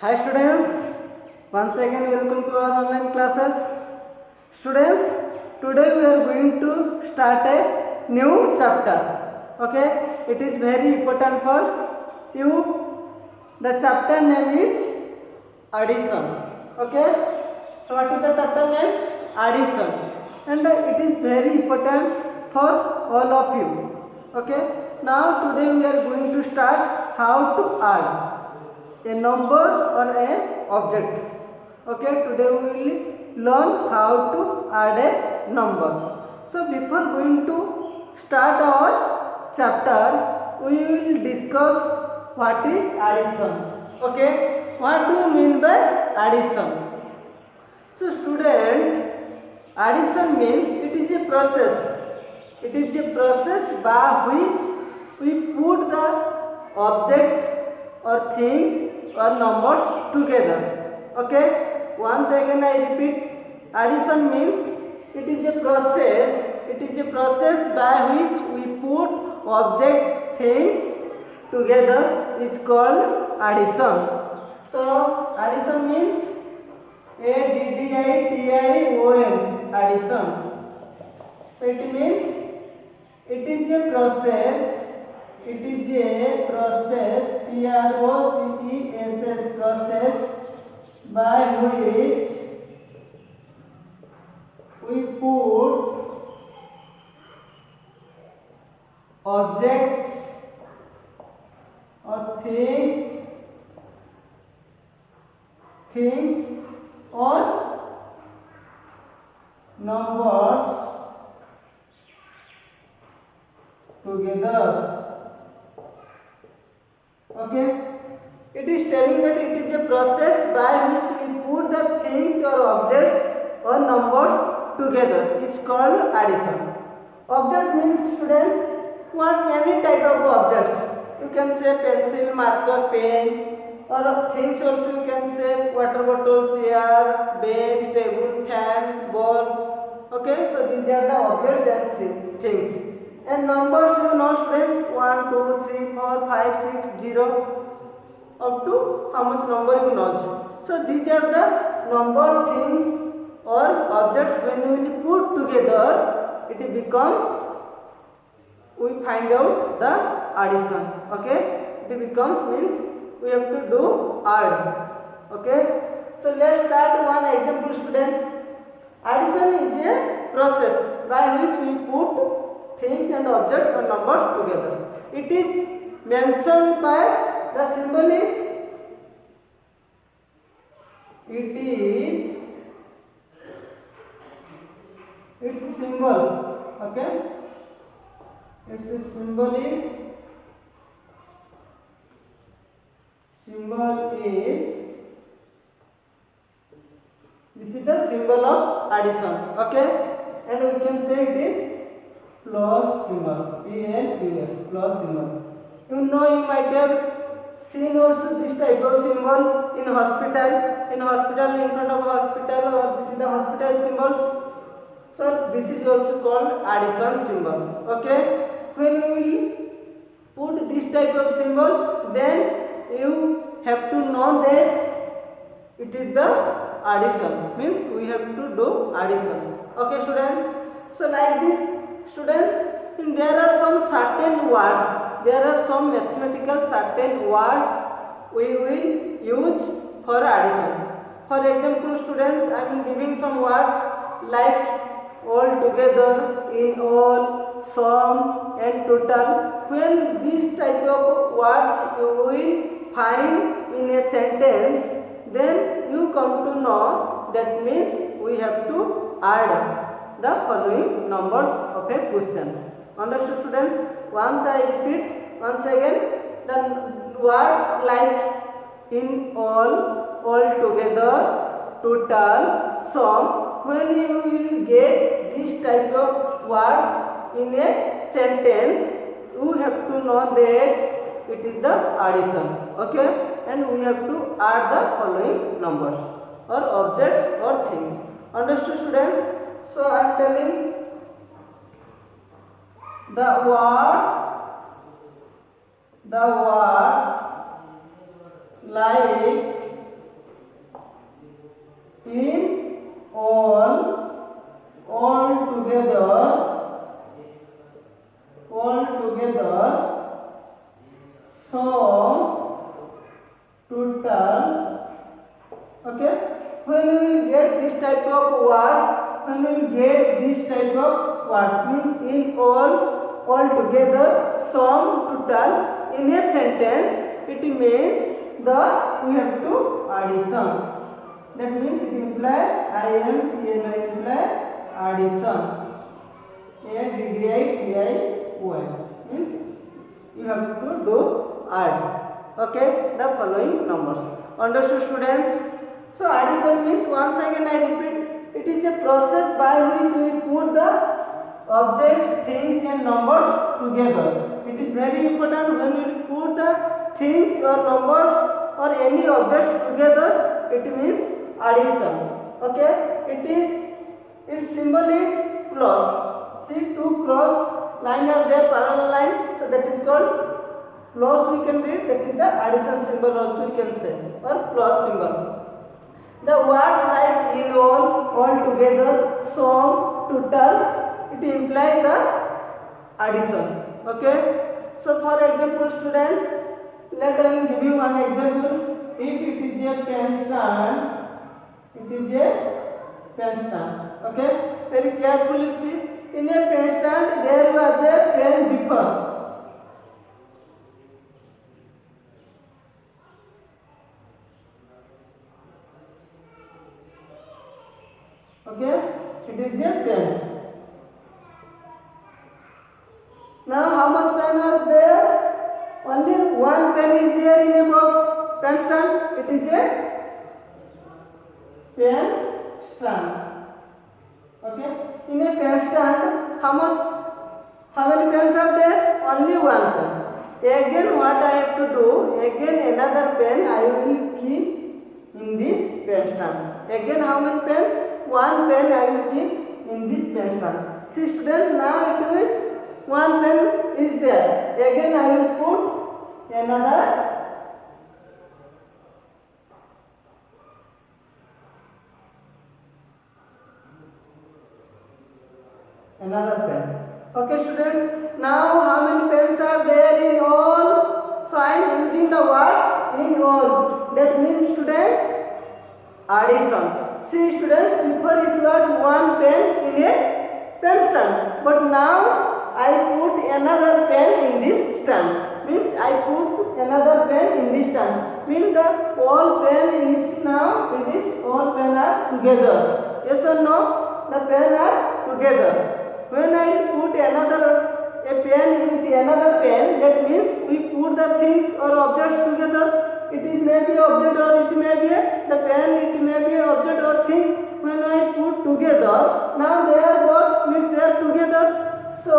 Hi students, once again welcome to our online classes. Students, today we are going to start a new chapter. Okay, it is very important for you. The chapter name is addition. Okay, so what is the chapter name? Addition, and it is very important for all of you. Okay, now today we are going to start how to add a number or a object. Okay, today we will learn how to add a number. So before going to start our chapter, we will discuss what is addition. Okay, what do you mean by addition? So student, addition means it is a process. It is a process by which we put the object or things or numbers together. Okay, once again I repeat, addition means it is a process by which we put object things together is called addition. So addition means addition, addition. So it means it is a process, process by which we put objects or things or numbers together. Okay, it is telling that it is a process by which we put the things or objects or numbers together. It's called addition. Object means students what any type of objects. You can say pencil, marker, pen, or things also you can say water bottle, chair, bench, table, fan, ball. Okay, so these are the objects and things. And numbers you know students 1, 2, 3, 4, 5, 6, 0 up to how much number you know. So these are the number things or objects when we will put together it becomes we find out the addition. Okay, it becomes means we have to do add. Okay, so let's start one example students. Addition is a process by which we put things and objects or numbers together. It is mentioned by the symbol is its symbol. Okay, its symbol is this is the symbol of addition. Okay, and we can say it is plus symbol, plus, plus symbol. You know, you might have seen also this type of symbol in hospital. In hospital, in front of a hospital, or this is the hospital symbols. So this is also called addition symbol. Okay, when you will put this type of symbol, then you have to know that it is the addition. Means we have to do addition. Okay, students. So like this. Students, there are some certain words, there are some mathematical certain words we will use for addition. For example, students, I am giving some words like all together, in all, sum and total. When these type of words you will find in a sentence, then you come to know that means we have to add the following numbers of a question. Understood students? Once I repeat once again, the words like in all together, total, sum. When you will get this type of words in a sentence, you have to know that it is the addition. Okay, and we have to add the following numbers or objects or things. Understood students? So I am telling the words like of words, when we will get this type of words, means in all together, sum, total, in a sentence, it means we have to addition. That means it implies imply addition. ADDITION means you have to do add. Okay, the following numbers. Understood, students? So addition means, once again I repeat, it is a process by which we put the object, things and numbers together. It is very important when we put the things or numbers or any objects together, it means addition. Okay, its symbol is plus. See, two cross line are there, parallel line, so that is called plus. We can read that is the addition symbol also we can say, or plus symbol. The words like in all together, sum, total, it implies the addition. Okay, so for example, students, let me give you one example. If it is a pen stand, okay, very carefully see. In a pen stand there was a pen before. Okay, it is a pen. Now how much pen was there? Only one pen is there in a box pen stand. It is a pen stand. Okay, in a pen stand, how many pens are there? Only one pen. Again what I have to do? Again another pen I will keep in this pen stand. Again how many pens? One pen I will keep in this pen stand. See students, now it is one pen is there. Again I will put another pen. Okay students, now how many pens are there in all? So I am using the words in all. That means students, addition. See students, before it was one pen in a pen stand, but now I put another pen in this stand. Means I put another pen in this stand. Means the all pen is now, it is all pen are together. Yes or no? The pen are together. When I put a pen with another pen, that means we put the things or objects together. It is maybe object or it may be the pen, it may be object or things. When I put together, now they are both means they are together. So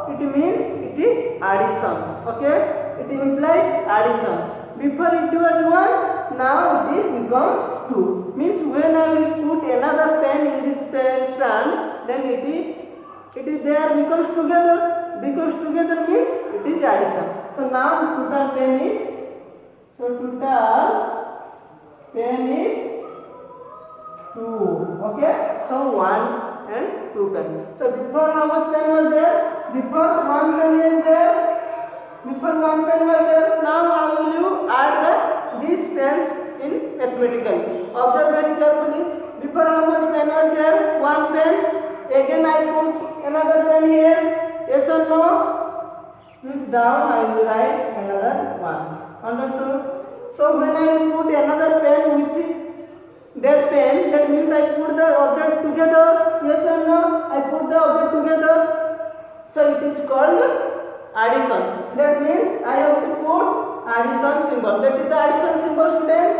it means it is addition. Okay, it implies addition. Before it was one, now it is becomes two. Means when I will put another pen in this pen stand, then it is there becomes together. Becomes together means it is addition. So now total pen is, two. Okay, so one and two pen. So before how much pen was there? Before one pen is there. Now how will you add these pens in mathematically? Observe very carefully. Before how much pen was there? One pen. Again I put another pen here. Yes or no? Means down I will write another one. Understood? So when I put another pen with that pen, that means I put the object together. Yes or no? I put the object together. So it is called addition. That means I have to put addition symbol. That is the addition symbol, students.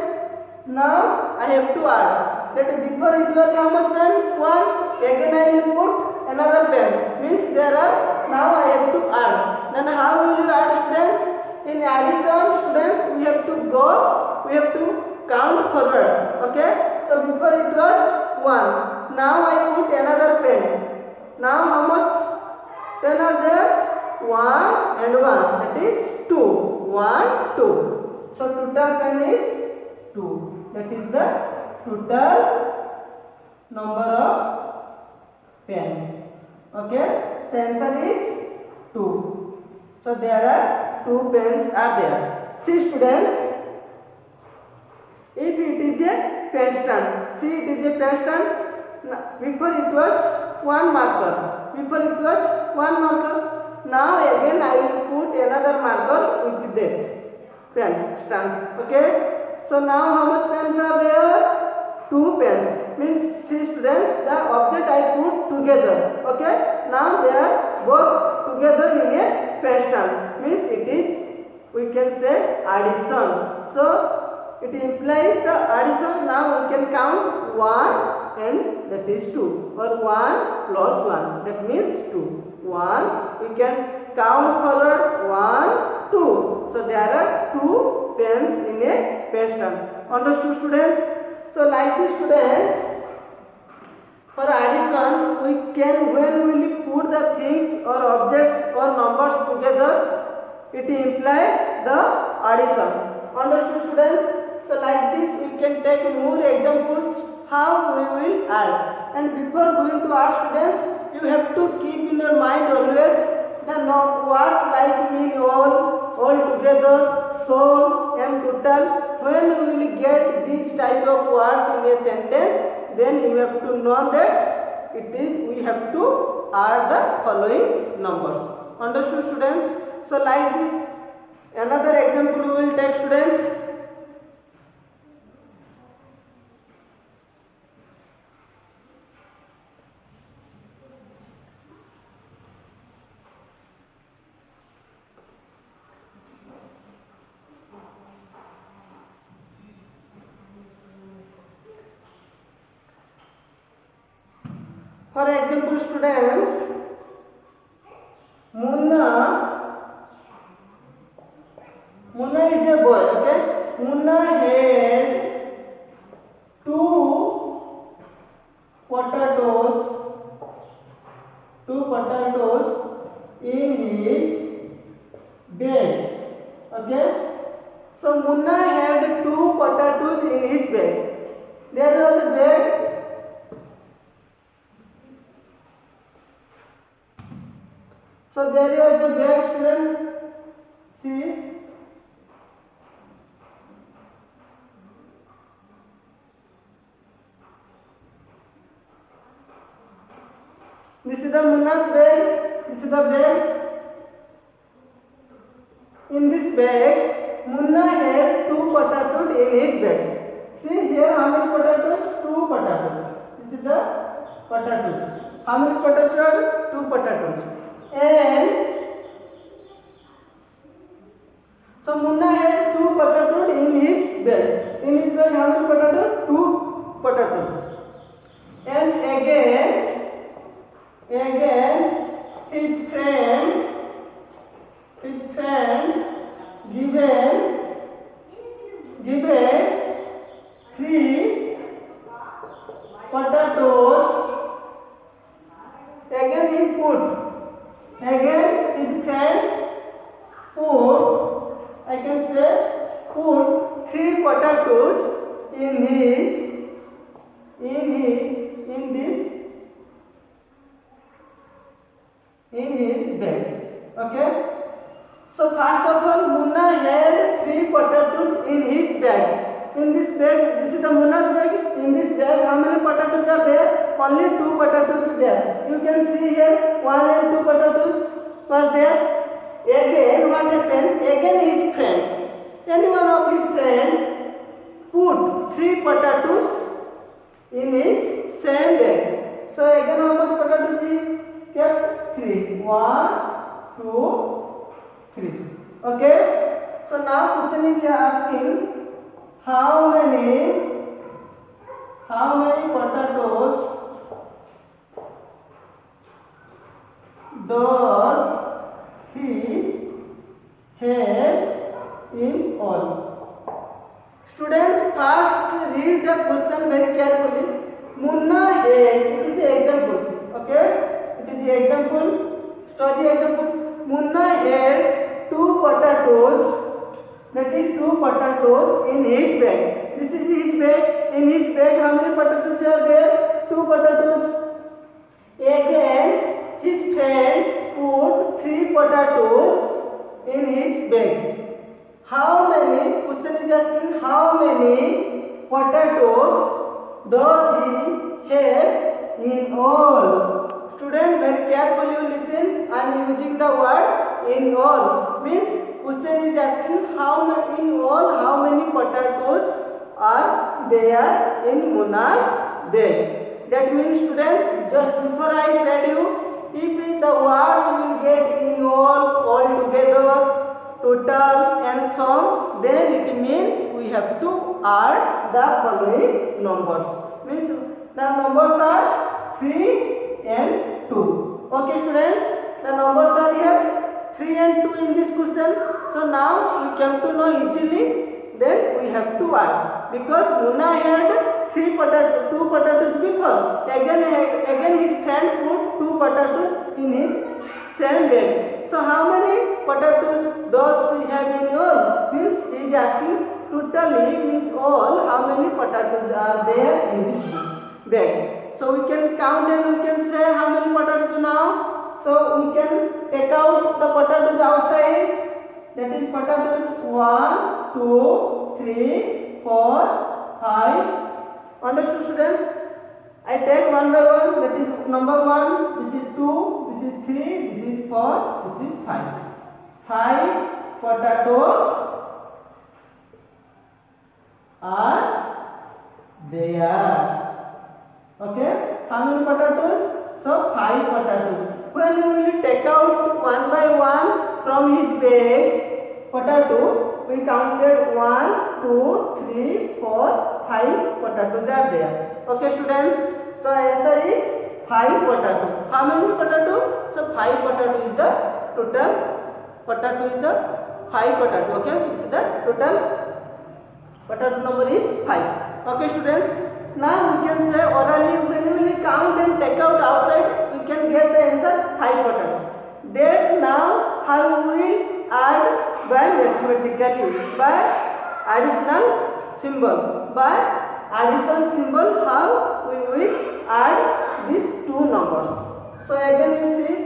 Now I have to add. That before it was how much pen? One. Again I will put another pen. Means there are, now I have to add. Then how will you add, students? In addition, students, we have to count forward. Okay, so before it was one. Now I put another pen. Now how much pen are there? One and one. That is two. One, two. So total pen is two. That is the total number of pen. Okay, so answer is 2. So there are 2 pens are there. See students, if it is a pen stand, see it is a pen stand. Before it was one marker. Before it was one marker. Now again I will put another marker with that pen stand. Okay. So now how much pens are there? Two pens. Means see students, the object I put together. Okay. Now they are both together in a pen stand. Means it is, we can say, addition. So it implies the addition. Now we can count 1 and that is 2, or 1 plus 1, that means 2. 1, we can count forward 1, 2. So there are 2 pens in a pen stand. Understood students? So like this student, for addition we can, when we will put the things or objects or numbers together, it implies the addition. Understood students? So like this we can take more examples how we will add. And before going to add students, you have to keep in your mind always the words like in, all together, so, and total. When we will get these type of words in a sentence, then you have to know that it is, we have to add the following numbers. Understood students? So like this, another example we will take students. For example students, Munna is a boy, okay? Munna had 2 potatoes in his bag, okay? So Munna had 2 potatoes in his bag. There was a bag. So there is a bag student. See. This is the Munna's bag. This is the bag. In this bag, Munna had 2 potatoes in his bag. See here, how many potatoes? 2 potatoes. This is the potatoes. How many potatoes? 2 potatoes. And so Munna had 2 potatoes in his bag. In his bag, how many potatoes? 2 potatoes. And again his friend given 3 potatoes. Again he put. Again his friend put, I can say, put 3 potatoes in his bag. Okay. So first of all, Munna had 3 potatoes in his bag. In this bag, this is the Munna's bag. In this bag, how many potatoes are there? Only 2 potatoes are there. You can see here 1 and 2 potatoes was there. Again, what happened? Again his friend, any one of his friend, put 3 potatoes in his same bag. So again, how much potatoes he kept? 3. 1, 2, 3. Okay. So now question is asking how many potatoes does he have in all? Student, first read the question very carefully. Munna had, it is an example, okay? It is an example, study example. Munna had 2 potatoes, that is 2 potatoes in his bag. This is his bag. In his bag, how many potatoes are there? 2 potatoes. Again, his friend put 3 potatoes in his bag. How many, question is asking, how many potatoes does he have in all. Student, very carefully you listen. I am using the word in all. Means question is asking how many in all, how many potatoes are there in Muna's bag. That means students, just before I said you, if the words you will get in all together, total and sum, then it means we have to add the following numbers. Means the numbers are 3 and 2. Okay students, the numbers are here 3 and 2 in this question. So now we come to know easily. Then we have to add, because Muna had 2 potatoes before. Again his friend put 2 potatoes in his same bag. So how many potatoes does he have in all? Means he is asking totally, means all, how many potatoes are there in this bag. So we can count and we can say how many potatoes now. So we can take out the potatoes outside. That is potatoes 1, 2, 3, 4, 5. Understood students? I take one by one. That is number 1. This is 2. This is 3. This is 4. This is 5. 5 potatoes are there. Okay? How many potatoes? So 5 potatoes. When you will take out one by one from his bag potato, we counted 1, 2, 3, 4, 5 potatoes are there. Okay students, the answer is 5 potato. How many potato? So 5 potato is the total. Potato is the 5 potato. Okay, this is the total potato number is 5. Okay students, now we can say orally when we will count and take out outside, we can get the answer 5 potato. That now how we will add by mathematically, by additional symbol. By addition symbol, how we will add these two numbers. So again you see.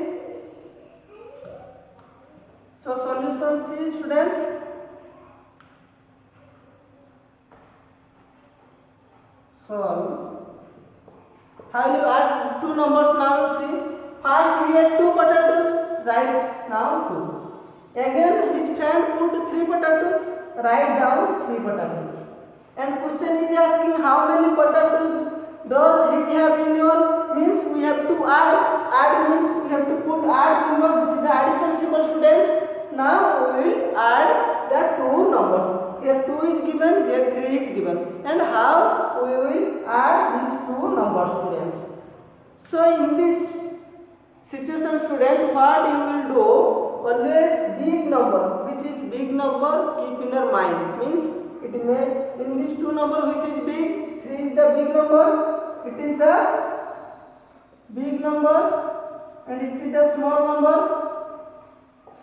So solution C students. So how you add two numbers now? See. First we had 2 potatoes. Write now 2. Again his friend put 3 potatoes. Write down 3 potatoes. And question is asking how many potatoes does he have in your? Means we have to add. Add means we have to put add symbol. This is the addition symbol students. Now we will add the two numbers. Here 2 is given, here 3 is given. And how we will add these two numbers students. So in this situation student, what you will do, always big number, which is big number, keep in your mind. Means it may, in this two number which is big, 3 is the big number, it is the big number, and it is the small number,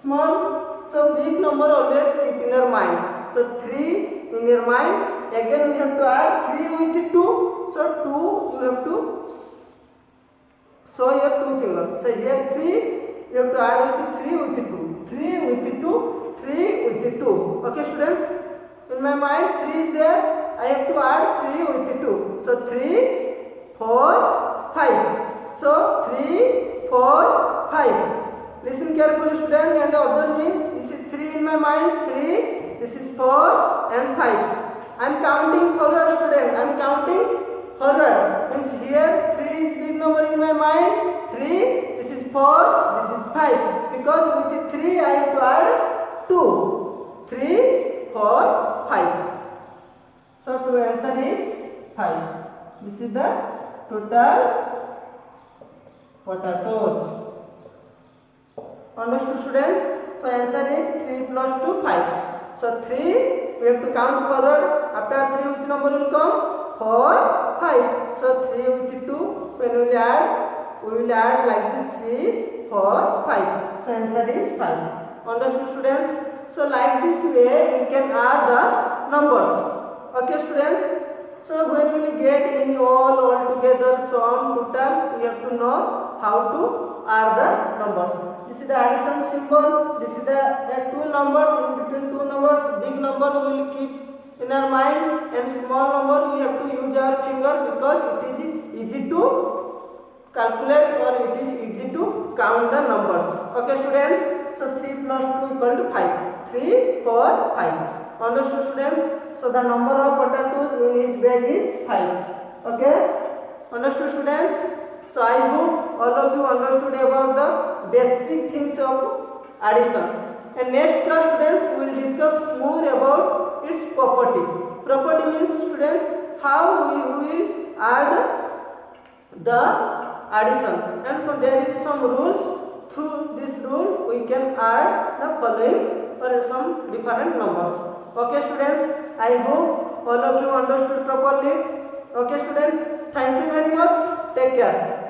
small. So big number always keep in your mind. So 3 in your mind. Again we have to add 3 with 2. So 2 you have to show your 2 fingers. So here 3 you have to add with 3 with 2. 3 with 2. 3 with 2. Okay students? In my mind 3 is there. I have to add 3 with 2. So 3, 4, 5. So 3, 4, 5. Listen carefully student and observe me. This is 3 in my mind. 3. This is 4 and 5. I am counting forward student. I am counting forward. Means here 3 is big number in my mind. 3. This is 4. This is 5. Because with 3 I have to add 2. 3, 4, 5. So to answer is 5. This is the total potatoes. Understood students? So answer is 3 plus 2, 5. So 3 we have to count forward. After 3 which number will come? 4, 5. So 3 with 2 when we will add like this 3, 4, 5. So answer is 5. Understood students? So like this way we can add the numbers. Okay students? So when we will get in all together sum total, we have to know how to add the numbers. This is the addition symbol. This is the two numbers. In between two numbers, big number we will keep in our mind, and small number we have to use our finger because it is easy to calculate or it is easy to count the numbers. Okay students, so 3 plus 2 equal to 5. 3 4 5. Understood students? So the number of potatoes in each bag is 5. Okay, understood students? So I hope all of you understood about the basic things of addition. And next class students we will discuss more about its property. Property means students how we will add the addition, and so there is some rules. Through this rule we can add the following or some different numbers. Okay students, I hope all of you understood properly. Okay students, thank you very much, take care.